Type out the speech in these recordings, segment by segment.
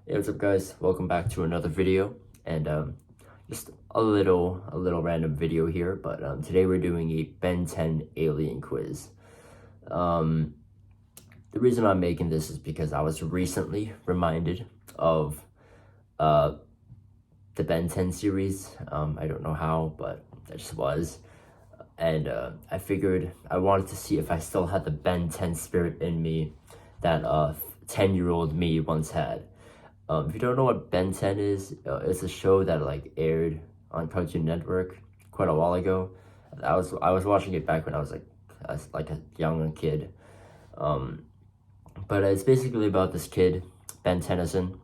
Hey, what's up, guys? Welcome back to another video, and just a little random video here. But today we're doing a Ben 10 alien quiz. Um, the reason I'm making this is because I was recently reminded of the Ben 10 series. I don't know how, but I just was, and I figured I wanted to see if I still had the Ben 10 spirit in me that 10-year-old me once had. If you don't know what Ben 10 is, it's a show that aired on Cartoon Network quite a while ago. I was watching it back when I was like a young kid. But it's basically about this kid, Ben Tennyson,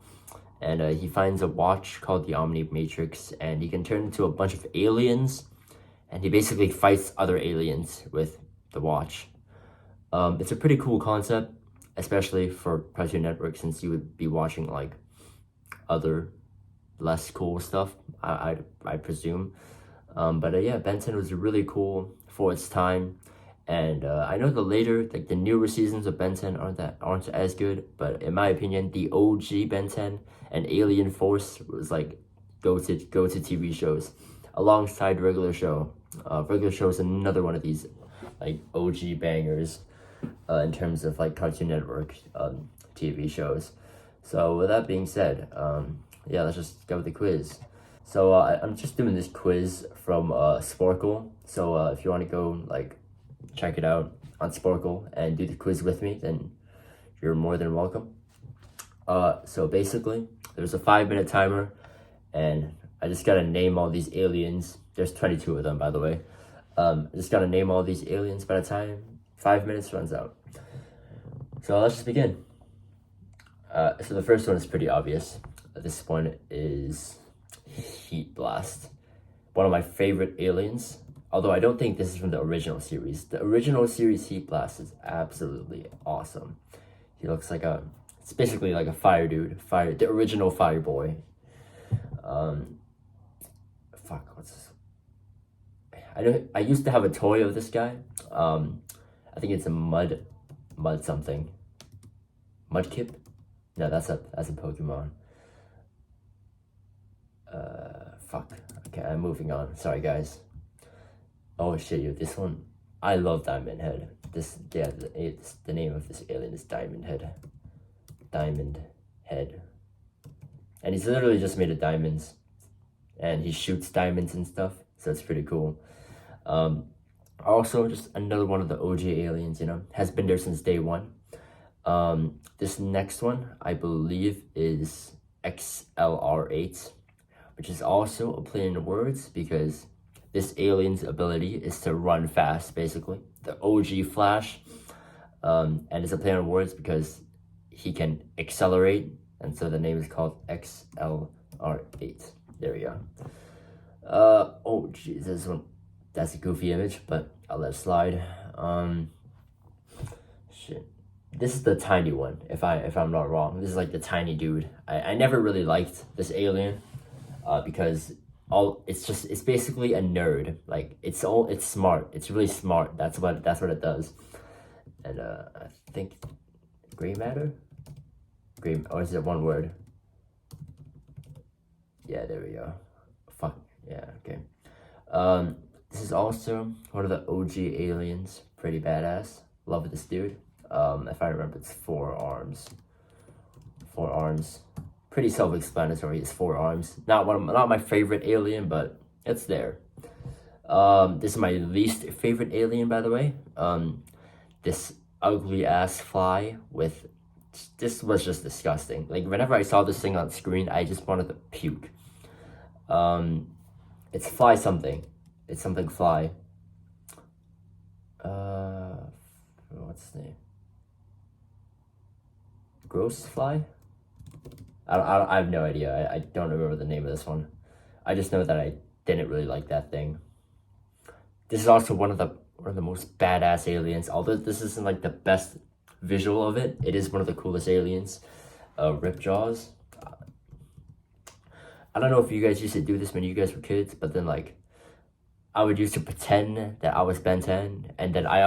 and he finds a watch called the Omni Matrix, and he can turn into a bunch of aliens, and he basically fights other aliens with the watch. It's a pretty cool concept, especially for Cartoon Network, since you would be watching other less cool stuff, I presume. But yeah, Ben 10 was really cool for its time, and I know the newer seasons of Ben 10 aren't as good, but in my opinion, the OG Ben 10 and Alien Force was go to TV shows alongside regular show. Regular show is another one of these OG bangers in terms of Cartoon Network TV shows. So with that being said, yeah, let's just go with the quiz. So I'm just doing this quiz from Sporkle. So if you want to go check it out on Sporkle and do the quiz with me, then you're more than welcome. So basically, there's a 5-minute timer, and I just gotta name all these aliens. There's 22 of them, by the way. I just gotta name all these aliens by the time 5 minutes runs out. So let's just begin. So the first one is pretty obvious. This one is Heat Blast, one of my favorite aliens. Although I don't think this is from the original series. The original series Heat Blast is absolutely awesome. He looks it's basically like a fire dude, the original Fire Boy. What's this? I used to have a toy of this guy. I think it's a mud something. Mudkip? No, that's a Pokemon. Okay, I'm moving on. Sorry, guys. Oh shit, this one. I love Diamond Head. The name of this alien is Diamond Head. Diamond Head. And he's literally just made of diamonds. And he shoots diamonds and stuff, so it's pretty cool. Also, just another one of the OG aliens, has been there since day one. This next one, I believe, is XLR8, which is also a play in words because this alien's ability is to run fast, basically. The OG Flash, and it's a play on words because he can accelerate, and so the name is called XLR8. There we go. Oh, geez, this one, that's a goofy image, but I'll let it slide. Shit. This is the tiny one, if I'm not wrong. This is the tiny dude. I never really liked this alien, because it's basically a nerd. It's smart. It's really smart. That's what it does. And I think gray matter? Or is it one word? Yeah, there we go. Fuck. Yeah, okay. This is also one of the OG aliens. Pretty badass. Love this dude. If I remember, it's 4 arms. 4 arms. Pretty self-explanatory. It's 4 arms. Not my favorite alien, but it's there. This is my least favorite alien, by the way. This ugly ass fly with. This was just disgusting. Whenever I saw this thing on screen, I just wanted to puke. It's fly something. It's something fly. What's the name? Gross fly? I have no idea. I don't remember the name of this one. I just know that I didn't really like that thing. This is also one of the most badass aliens. Although this isn't the best visual of it, it is one of the coolest aliens. Ripjaws. I don't know if you guys used to do this when you guys were kids, but then I would used to pretend that I was Ben 10, and then I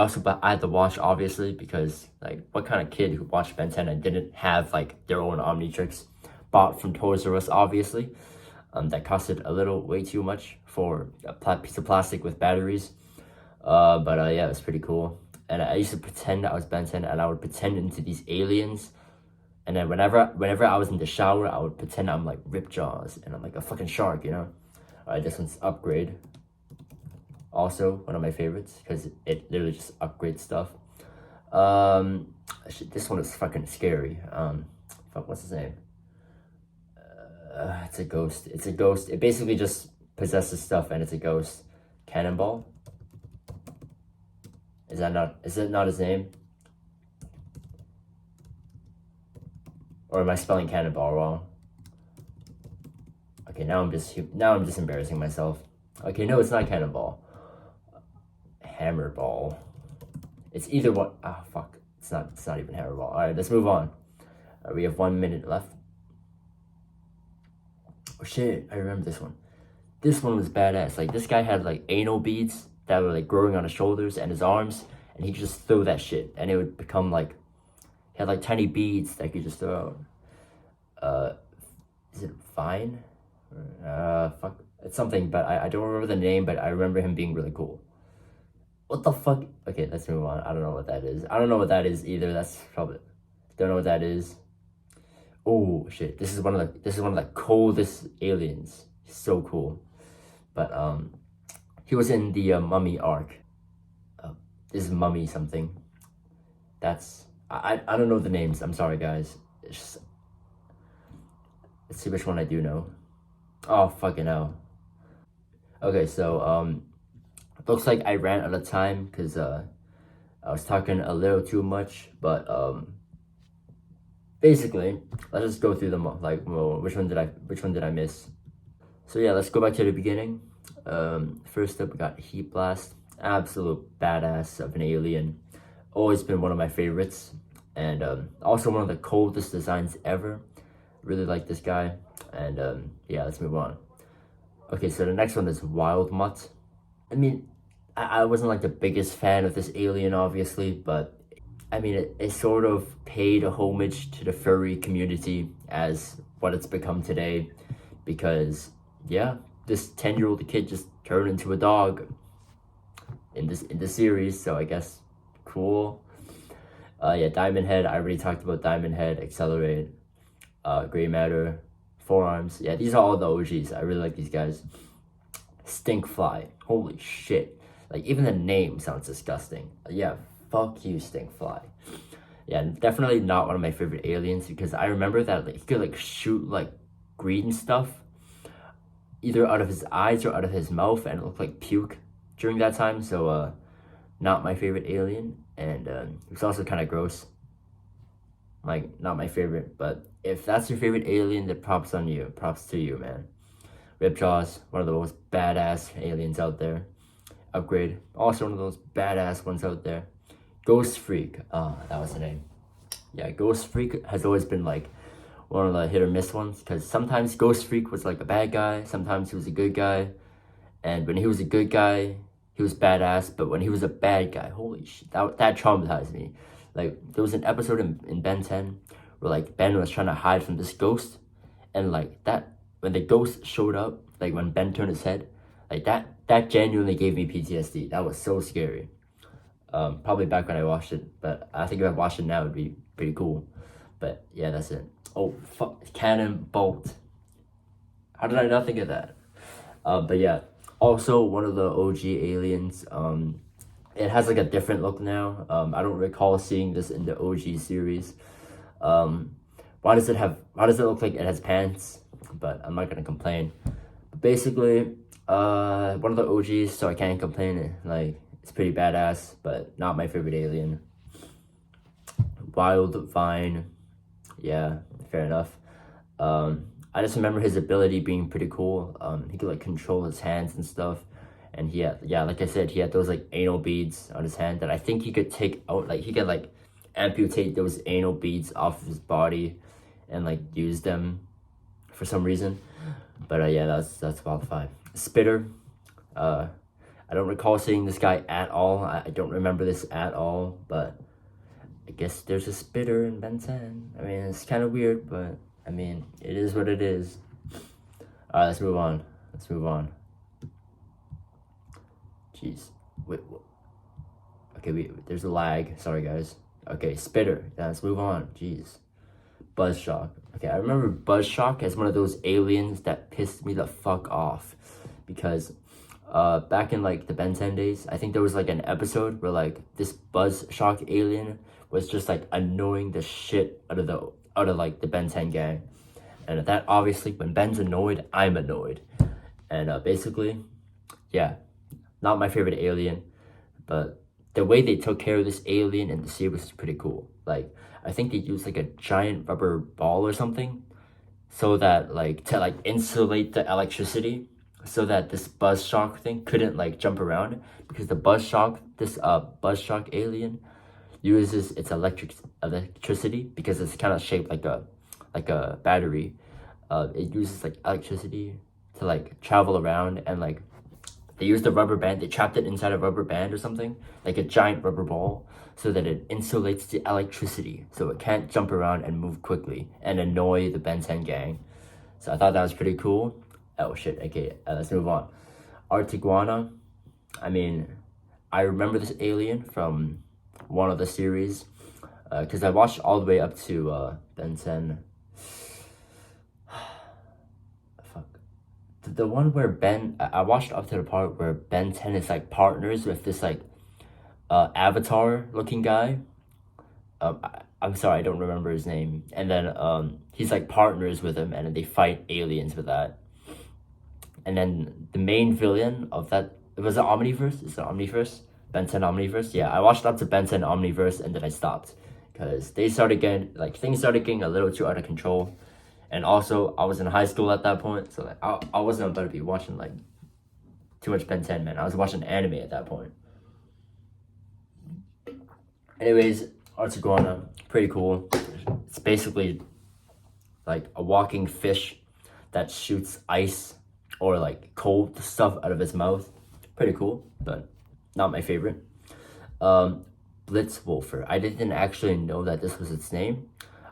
had to watch, obviously, because what kind of kid who watched Ben 10 and didn't have their own Omnitrix? bought from Toys R Us, obviously. That costed a little way too much for a piece of plastic with batteries. But yeah, it was pretty cool. And I used to pretend I was Ben 10, and I would pretend into these aliens. And then whenever I was in the shower, I would pretend I'm like Ripjaws, and I'm like a fucking shark, you know? Alright, this one's Upgrade. Also, one of my favorites, because it literally just upgrades stuff. This one is fucking scary. Fuck, what's his name? It's a ghost. It's a ghost. It basically just possesses stuff, and it's a ghost. Cannonball? Is it not his name? Or am I spelling Cannonball wrong? Okay, now I'm just embarrassing myself. Okay, no, it's not Cannonball. Hammerball. It's either one. Ah, fuck. It's not even Hammerball. Alright, let's move on. We have 1 minute left. Oh shit, I remember this one. This one was badass. Like, this guy had like anal beads that were like growing on his shoulders and his arms, and he could just throw that shit, and it would become like, he had like tiny beads that he could just throw out. Is it Vine? Fuck, it's something, but I don't remember the name, but I remember him being really cool. What the fuck? Okay, let's move on. I don't know what that is. I don't know what that is either. That's probably, don't know what that is. Oh shit, this is one of the coldest aliens. He's so cool. But he was in the Mummy arc. This is Mummy something. That's, I don't know the names. I'm sorry guys. It's just, let's see which one I do know. Oh fucking hell. Okay, so looks like I ran out of time because I was talking a little too much, but basically, let's just go through them all. Like, well, which one did I miss? So yeah, let's go back to the beginning. First up, we got Heat Blast. Absolute badass of an alien. Always been one of my favorites, and also one of the coldest designs ever. Really like this guy, and yeah, let's move on. Okay, so the next one is Wild Mutt. I mean, I wasn't like the biggest fan of this alien, obviously, but I mean, it sort of paid a homage to the furry community as what it's become today, because yeah, this 10-year-old kid just turned into a dog in the series, so I guess cool. Yeah, Diamond Head, I already talked about Diamond Head, Accelerate, Gray Matter, Forearms. Yeah, these are all the OGs. I really like these guys. Stinkfly, holy shit. Like, even the name sounds disgusting. Yeah, fuck you, Stinkfly. Yeah, definitely not one of my favorite aliens, because I remember that like, he could like shoot like green stuff either out of his eyes or out of his mouth, and it looked like puke during that time. So not my favorite alien, and it was also kind of gross. Like, not my favorite, but if that's your favorite alien, then props on you. Props to you, man. Ripjaws, one of the most badass aliens out there. Upgrade, also one of those badass ones out there. Ghost Freak, that was the name. Yeah, Ghost Freak has always been like one of the hit or miss ones, because sometimes Ghost Freak was like a bad guy, sometimes he was a good guy, and when he was a good guy, he was badass, but when he was a bad guy, holy shit, that traumatized me. Like, there was an episode in Ben 10 where like Ben was trying to hide from this ghost, and like that, when the ghost showed up, like when Ben turned his head, like that genuinely gave me PTSD. That was so scary. Probably back when I watched it, but I think if I watched it now, it'd be pretty cool. But yeah, that's it. Oh fuck, Cannon Bolt. How did I not think of that? But yeah, also one of the OG aliens. It has like a different look now. I don't recall seeing this in the OG series. Why does it look like it has pants? But I'm not gonna complain. But basically, one of the OGs, so I can't complain. Like, it's pretty badass, but not my favorite alien. Wild Vine, yeah, fair enough. I just remember his ability being pretty cool. He could like control his hands and stuff, and he had, yeah, like I said, he had those like anal beads on his hand that I think he could take out. Like, he could like amputate those anal beads off of his body and like use them for some reason. But yeah, that's Wild Vine. Spitter, I don't recall seeing this guy at all. I don't remember this at all, but I guess there's a Spitter in Ben 10. I mean, it's kind of weird, but I mean, it is what it is. Alright, let's move on. Let's move on. Jeez. Wait, okay, there's a lag. Sorry, guys. Okay, Spitter. Yeah, let's move on. Jeez. Buzzshock. Okay, I remember Buzzshock as one of those aliens that pissed me the fuck off. Because back in like the Ben 10 days, I think there was like an episode where like this Buzzshock alien was just like annoying the shit out of like the Ben 10 gang. And that obviously, when Ben's annoyed, I'm annoyed. And basically, yeah, not my favorite alien, but the way they took care of this alien in the series was pretty cool. Like, I think they used like a giant rubber ball or something so that like to like insulate the electricity so that this Buzzshock thing couldn't like jump around, because the Buzzshock alien uses its electricity because it's kind of shaped like a battery. It uses like electricity to like travel around, and like they used a rubber band. They trapped it inside a rubber band or something, like a giant rubber ball, so that it insulates the electricity, so it can't jump around and move quickly and annoy the Ben 10 gang. So I thought that was pretty cool. Oh shit, okay, let's move on. Artiguana, I mean, I remember this alien from one of the series, because I watched all the way up to Ben 10. Fuck. The one where I watched up to the part where Ben 10 is like partners with this like Avatar looking guy. I'm sorry, I don't remember his name. And then he's like partners with him, and then they fight aliens with that. And then the main villain of that, it was the Omniverse. It's the Omniverse, Ben 10 Omniverse. Yeah, I watched up to Ben 10 Omniverse, and then I stopped because things started getting a little too out of control. And also, I was in high school at that point, so like I wasn't about to be watching like too much Ben 10, man. I was watching anime at that point. Anyways, Artiguana, pretty cool. It's basically like a walking fish that shoots ice or like cold stuff out of his mouth. Pretty cool, but not my favorite. Blitzwolfer. I didn't actually know that this was its name.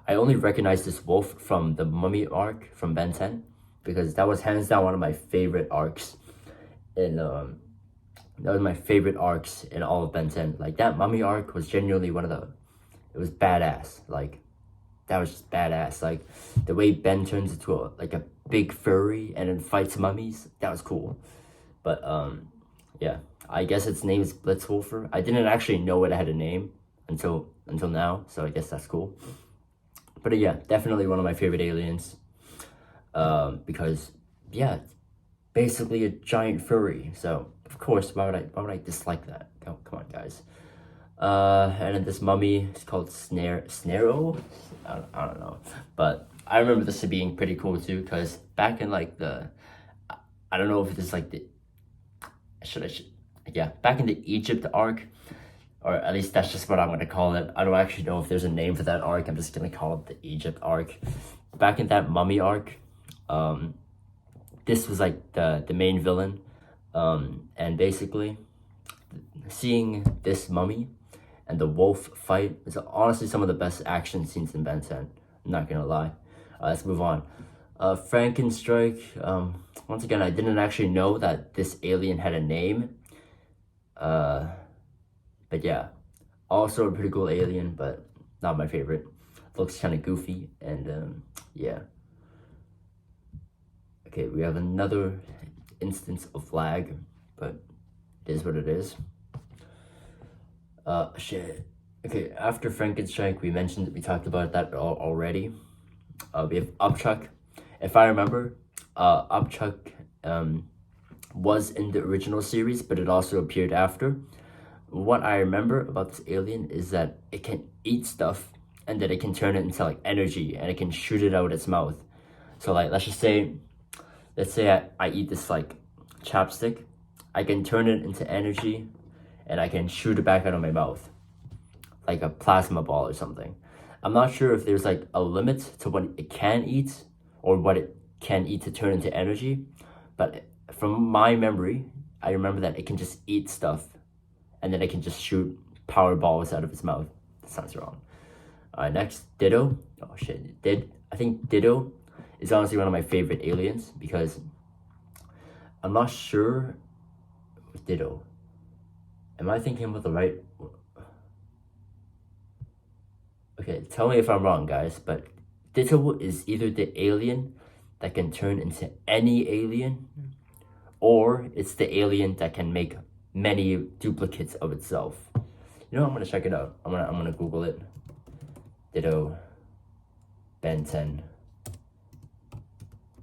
I only recognized this wolf from the Mummy arc from Ben 10, because that was hands down one of my favorite arcs. And that was my favorite arcs in all of Ben 10. Like, that Mummy arc was genuinely it was badass. Like, that was just badass. Like, the way Ben turns into a big furry and then fights mummies, that was cool. But yeah, I guess its name is Blitzwolfer. I didn't actually know it had a name until now, so I guess that's cool. But yeah, definitely one of my favorite aliens. Because yeah, basically a giant furry. So of course, why would I dislike that? Oh, come on, guys. And then this mummy is called Snarrow. I don't know, but I remember this being pretty cool too, because back in like I don't know if it's like back in the Egypt arc, or at least that's just what I'm gonna call it. I don't actually know if there's a name for that arc. I'm just gonna call it the Egypt arc. Back in that mummy arc, this was like the main villain, and basically seeing this mummy and the wolf fight is honestly some of the best action scenes in Ben 10. I'm not gonna lie. Let's move on. Frankenstrike. Once again, I didn't actually know that this alien had a name. But yeah, also a pretty cool alien, but not my favorite. Looks kind of goofy, and yeah. Okay, we have another instance of lag, but it is what it is. Shit. Okay, after Frankenstrike, we talked about that already. We have Upchuck. If I remember, Upchuck was in the original series, but it also appeared after. What I remember about this alien is that it can eat stuff, and that it can turn it into like energy, and it can shoot it out its mouth. So like, let's say I eat this like chapstick, I can turn it into energy, and I can shoot it back out of my mouth, like a plasma ball or something. I'm not sure if there's like a limit to what it can eat or what it can eat to turn into energy, but from my memory, I remember that it can just eat stuff, and then it can just shoot power balls out of its mouth. That sounds wrong. Next, Ditto. Oh shit, I think Ditto is honestly one of my favorite aliens because I'm not sure with Ditto. Am I thinking about the right? Okay, tell me if I'm wrong, guys, but Ditto is either the alien that can turn into any alien, or it's the alien that can make many duplicates of itself. You know, I'm gonna check it out. I'm gonna Google it. Ditto Ben 10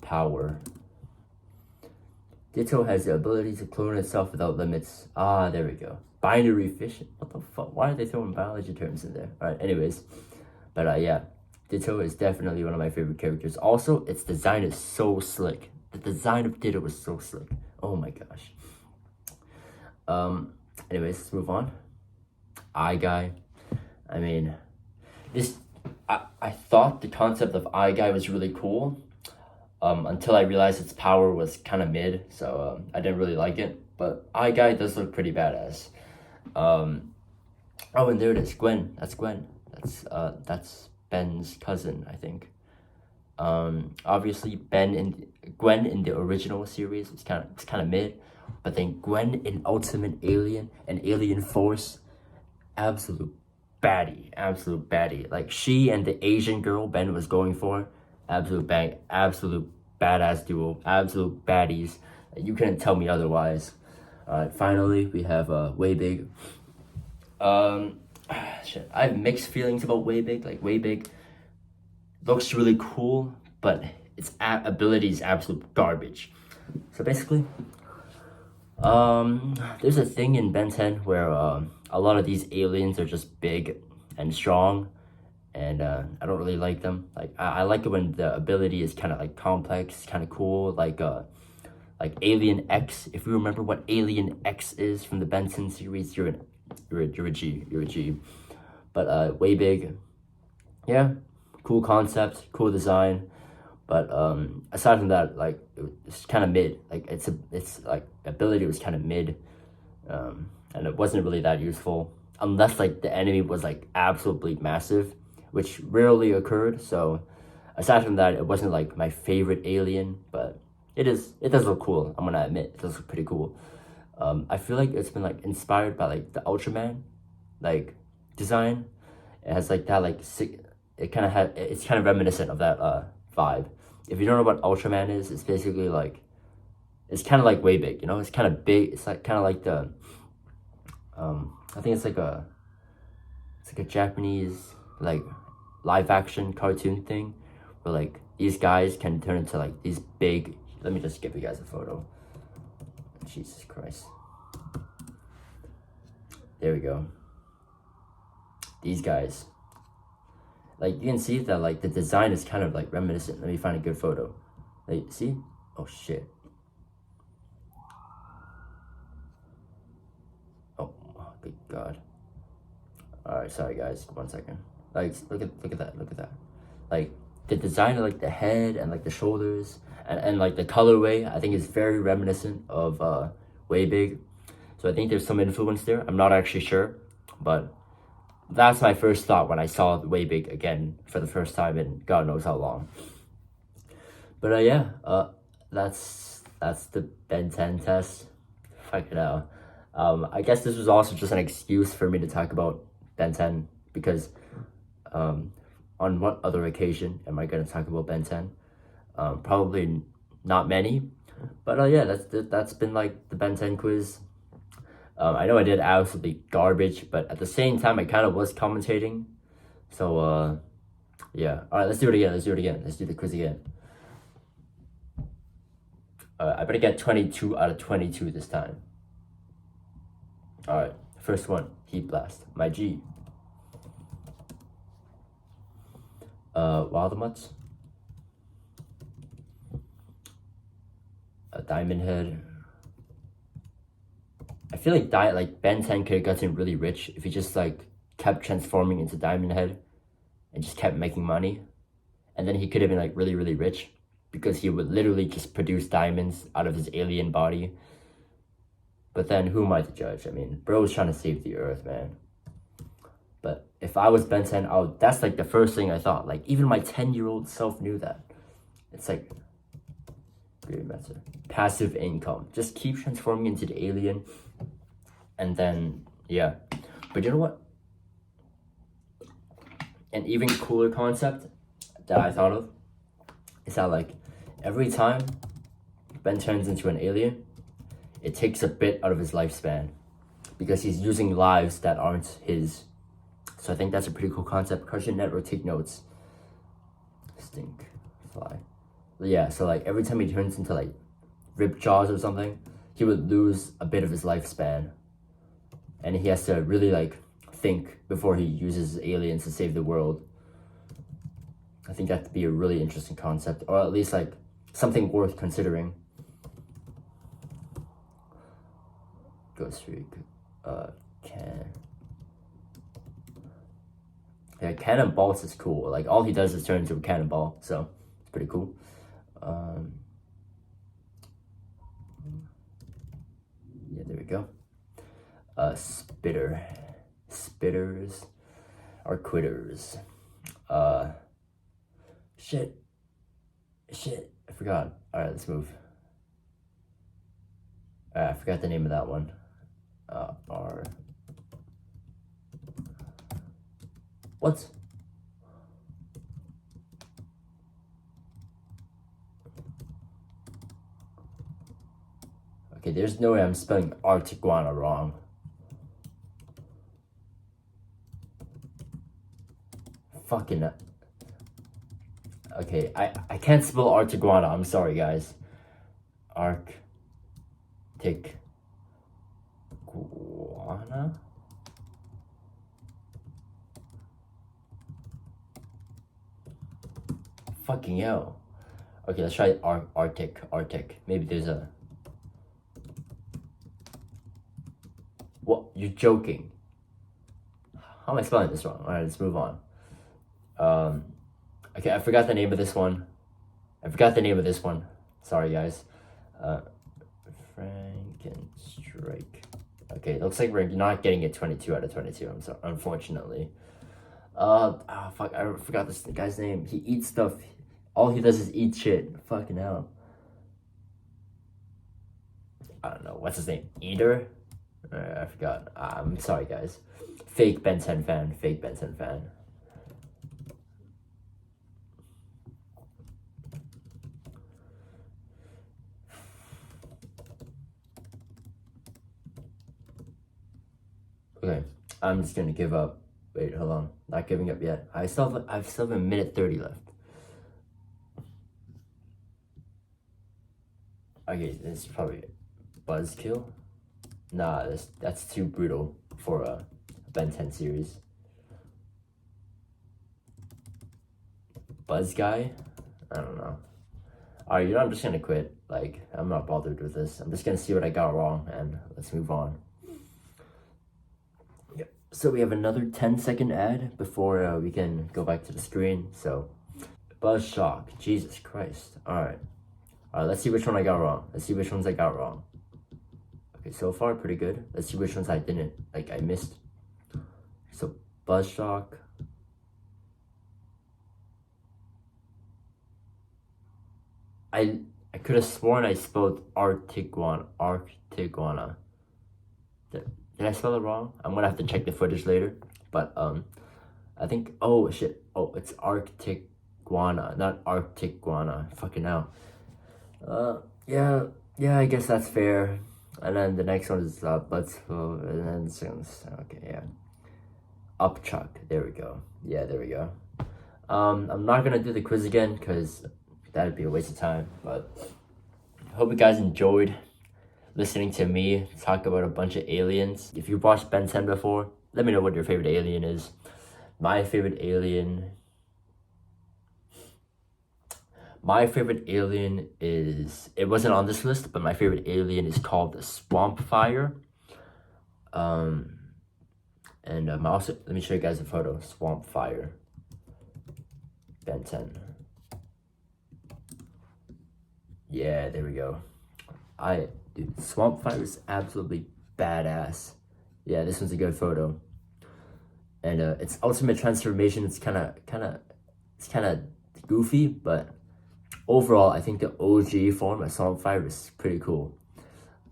power. Ditto has the ability to clone itself without limits. Ah, there we go. Binary fission. What the fuck? Why are they throwing biology terms in there? Alright, anyways. But yeah, Ditto is definitely one of my favorite characters. Also, its design is so slick. The design of Ditto is so slick. Oh my gosh. Anyways, let's move on. Eye Guy. I mean, I thought the concept of Eye Guy was really cool. Until I realized its power was kind of mid, so I didn't really like it. But Eye Guy does look pretty badass. Oh, and there it is, Gwen. That's Gwen. That's Ben's cousin, I think. Obviously Gwen in the original series was kind of mid, but then Gwen in Ultimate Alien and Alien Force, absolute baddie. Like she and the Asian girl Ben was going for, absolute badass duo, absolute baddies. You couldn't tell me otherwise. Finally we have Way-Big. Shit, I have mixed feelings about Way-Big. Like Way-Big looks really cool, but its ability is absolute garbage. So basically, there's a thing in Ben 10 where a lot of these aliens are just big and strong, and I don't really like them. Like I like it when the ability is kind of like complex, kind of cool, like Alien X. If you remember what Alien X is from the Ben 10 series, you're a G. But Way-Big, yeah, cool concept, cool design. But aside from that, like it's kind of mid. Like it's like ability was kind of mid, and it wasn't really that useful unless like the enemy was like absolutely massive, which rarely occurred. So aside from that, it wasn't like my favorite alien, but it does look cool. I'm gonna admit it does look pretty cool. I feel like it's been like inspired by like the Ultraman, like design. It has like that like it's kind of reminiscent of that vibe. If you don't know what Ultraman is, it's basically like it's kind of like Way-Big, you know. It's kind of big. It's like kind of like the I think it's like a Japanese like live action cartoon thing where like these guys can turn into like these big. Let me just give you guys a photo. Jesus Christ. There we go. These guys. Like you can see that like the design is kind of like reminiscent. Let me find a good photo. Like see? Oh shit. Oh good god. Alright, sorry guys, 1 second. Like look at that. Like the design of like the head and like the shoulders and like the colorway, I think is very reminiscent of Way-Big. So I think there's some influence there. I'm not actually sure, but that's my first thought when I saw Way-Big again for the first time in God knows how long. But yeah, that's the Ben 10 test. Fuck it out. I guess this was also just an excuse for me to talk about Ben 10 because on what other occasion am I going to talk about Ben 10? Probably not many. But yeah, that's been like the Ben 10 quiz. I know I did absolutely garbage, but at the same time, I kind of was commentating. So, yeah. All right, let's do it again. Let's do the quiz again. I better get 22 out of 22 this time. All right, first one, Heat Blast. My G. Wildamuts. A Diamond Head. I feel like Ben 10 could have gotten really rich if he just like kept transforming into Diamond Head and just kept making money. And then he could have been like really, really rich because he would literally just produce diamonds out of his alien body. But then who am I to judge? I mean, bro's trying to save the earth, man. But if I was Ben 10, that's like the first thing I thought. Like even my 10-year-old self knew that. It's like great method. Passive income. Just keep transforming into the alien. And then yeah. But you know what? An even cooler concept that I thought of is that like every time Ben turns into an alien, it takes a bit out of his lifespan because he's using lives that aren't his. So I think that's a pretty cool concept. Cartoon Network, take notes. Stink fly. Yeah, so like every time he turns into like Ripjaws or something, he would lose a bit of his lifespan. And he has to really like think before he uses aliens to save the world. I think that'd be a really interesting concept, or at least like something worth considering. Ghost Freak, Cannonballs is cool. Like all he does is turn into a cannonball, so it's pretty cool. Yeah, there we go. Spitters are quitters. Shit, I forgot. All right, let's move. I forgot the name of that one. What? Okay, there's no way I'm spelling Artiguana wrong. Fucking. Okay, I can't spell Artiguana. I'm sorry, guys. Artiguana? Fucking hell. Okay, let's try Arctic. Maybe there's a... What? You're joking. How am I spelling this wrong? Alright, let's move on. Okay, I forgot the name of this one. Sorry, guys. Frankenstrike. Okay, it looks like we're not getting it 22 out of 22. I'm sorry, unfortunately. Fuck, I forgot this guy's name. He eats stuff. All he does is eat shit. Fucking hell. I don't know. What's his name? Eater? I forgot. I'm sorry, guys. Fake Ben 10 fan. Okay, I'm just gonna give up. Wait, hold on. Not giving up yet. I still have a minute 30 left. Okay, this is probably Buzzkill. Nah, that's too brutal for a Ben 10 series. Buzz Guy? I don't know. Alright, you know, I'm just gonna quit. Like, I'm not bothered with this. I'm just gonna see what I got wrong and let's move on. Yep. So we have another 10-second ad before we can go back to the screen. So, Buzzshock. Jesus Christ. Alright, let's see which one I got wrong. Okay, so far pretty good. Let's see which ones I didn't, like I missed. So Buzzshock. I could have sworn I spelled Artiguana. Did I spell it wrong? I'm gonna have to check the footage later. But I think, oh shit. Oh, it's Artiguana, not Artiguana. Fucking hell. Yeah, I guess that's fair. And then the next one is Buttsville, and then okay, yeah. Upchuck, there we go. Yeah, there we go. I'm not gonna do the quiz again because that'd be a waste of time, but I hope you guys enjoyed listening to me talk about a bunch of aliens. If you've watched Ben 10 before, let me know what your favorite alien is. My favorite alien is, it wasn't on this list, but my favorite alien is called the Swampfire. And also, let me show you guys a photo. Swampfire. Ben 10. Yeah, there we go. Dude, Swampfire is absolutely badass. Yeah, this one's a good photo. and its ultimate transformation is kind of goofy, but overall, I think the OG form of Sonic 5 is pretty cool.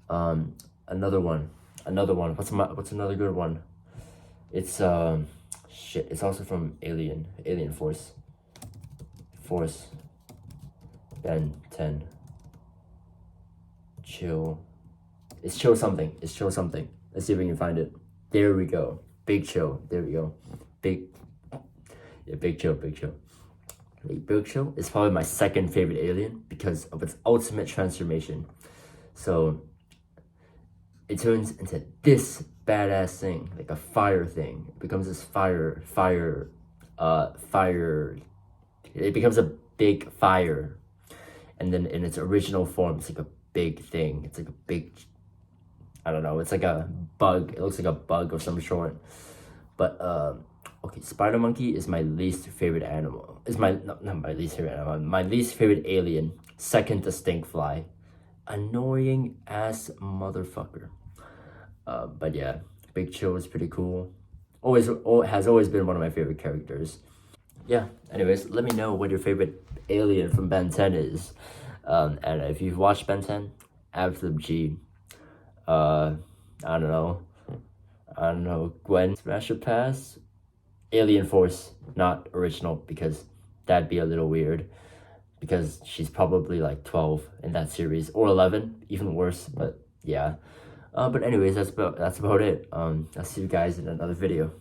Another one. What's another good one? It's shit. It's also from Alien Force. Ben 10. Chill. It's Chill something. Let's see if we can find it. There we go. Big Chill. There we go. Big Chill. Like, Big Chill is probably my second favorite alien because of its ultimate transformation. So it turns into this badass thing, like a fire thing. It becomes this fire. It becomes a big fire, and then in its original form, it's like a big thing. It's like a big, I don't know. It's like a bug. It looks like a bug of some sort. But okay, Spider Monkey is my least favorite animal. Is my not my least favorite animal. My least favorite alien, second to Stinkfly. Annoying ass motherfucker. But yeah, Big Chill is pretty cool. Has always been one of my favorite characters. Yeah. Anyways, let me know what your favorite alien from Ben 10 is. And if you've watched Ben 10, Absolute G. I don't know. Gwen Smasher Pass. Alien Force, not original, because that'd be a little weird. Because she's probably like 12 in that series, or 11, even worse. But yeah. But anyways, that's about it. I'll see you guys in another video.